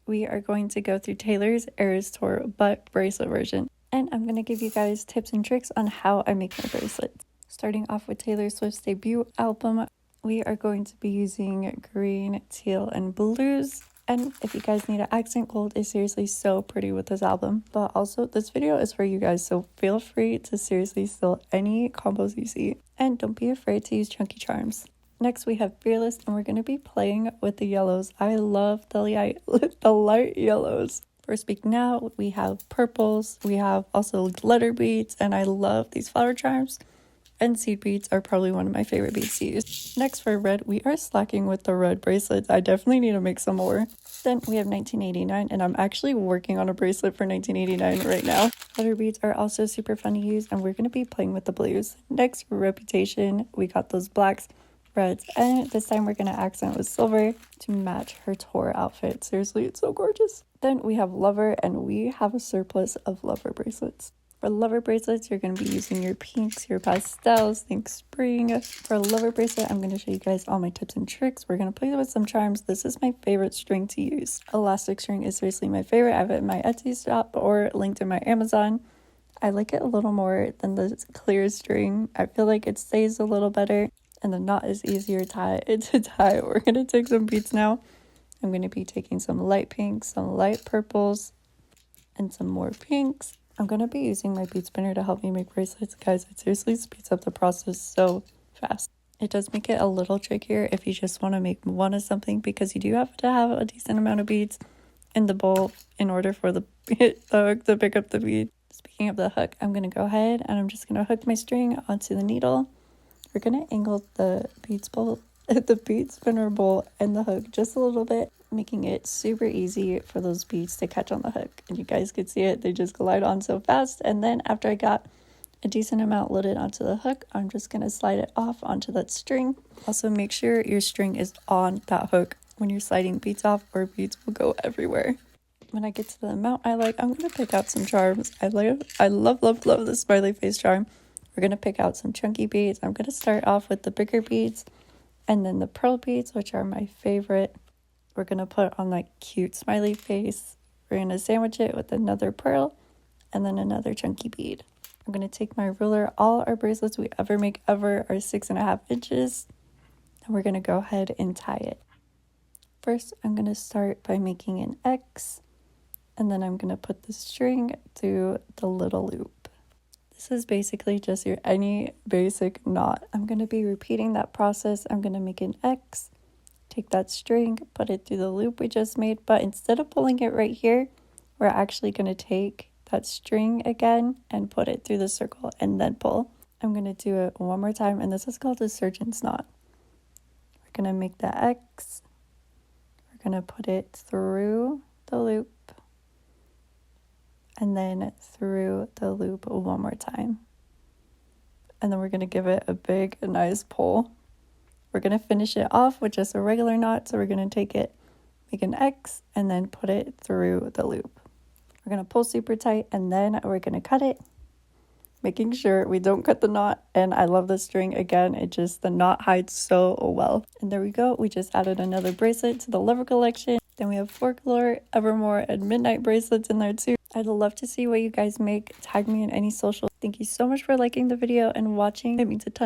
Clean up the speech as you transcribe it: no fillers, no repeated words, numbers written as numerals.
we are going to go through Taylor's ERAS Tour but bracelet version. And I'm going to give you guys tips and tricks on how I make my bracelets. Starting off with Taylor Swift's debut album, we are going to be using green, teal, and blues. And if you guys need an accent, gold is seriously so pretty with this album. But also, this video is for you guys, so feel free to seriously steal any combos you see. And don't be afraid to use chunky charms. Next, we have Fearless, and we're going to be playing with the yellows. I love the light yellows. For Speak Now, we have purples. We have also letter beads, and I love these flower charms. And seed beads are probably one of my favorite beads to use. Next, for red, we are slacking with the red bracelets. I definitely need to make some more. Then we have 1989, and I'm actually working on a bracelet for 1989 right now. Letter beads are also super fun to use, and we're going to be playing with the blues. Next, for Reputation, we got those blacks, reds, and this time we're going to accent with silver to match her tour outfit. Seriously, it's so gorgeous. Then we have Lover, and we have a surplus of Lover bracelets. For Lover bracelets, you're going to be using your pinks, your pastels, think spring. For a Lover bracelet, I'm going to show you guys all my tips and tricks. We're going to play with some charms. This is my favorite string to use. Elastic string is seriously my favorite. I have it in my Etsy shop or linked in my Amazon. I like it a little more than the clear string. I feel like it stays a little better and the knot is easier to tie. We're going to take some beads now. I'm going to be taking some light pinks, some light purples, and some more pinks. I'm going to be using my bead spinner to help me make bracelets. Guys, it seriously speeds up the process so fast. It does make it a little trickier if you just want to make one of something because you do have to have a decent amount of beads in the bowl in order for the hook to pick up the bead. Speaking of the hook, I'm going to go ahead and I'm just going to hook my string onto the needle. We're going to angle the bead spinner bowl and the hook just a little bit, making it super easy for those beads to catch on the hook. And you guys could see it, they just glide on so fast. And then after I got a decent amount loaded onto the hook, I'm just going to slide it off onto that string. Also make sure your string is on that hook when you're sliding beads off or beads will go everywhere. When I get to the amount I like, I'm going to pick out some charms. I love the smiley face charm. We're going to pick out some chunky beads. I'm going to start off with the bigger beads and then the pearl beads, which are my favorite. We're going to put on that cute smiley face. We're going to sandwich it with another pearl and then another chunky bead. I'm going to take my ruler. All our bracelets we ever make ever are 6.5 inches. And we're going to go ahead and tie it. First, I'm going to start by making an X. And then I'm going to put the string through the little loop. This is basically just your any basic knot. I'm going to be repeating that process. I'm going to make an X. Take that string, put it through the loop we just made, but instead of pulling it right here, we're actually going to take that string again and put it through the circle and then pull. I'm going to do it one more time, and this is called a surgeon's knot. We're going to make the X. We're going to put it through the loop and then through the loop one more time. And then we're going to give it a big, nice pull. We're going to finish it off with just a regular knot. So we're going to take it, make an X, and then put it through the loop. We're going to pull super tight, and then we're going to cut it, making sure we don't cut the knot. And I love this string. Again, the knot hides so well. And there we go. We just added another bracelet to the Lover collection. Then we have Folklore, Evermore, and Midnight bracelets in there too. I'd love to see what you guys make. Tag me in any social. Thank you so much for liking the video and watching. It means a ton.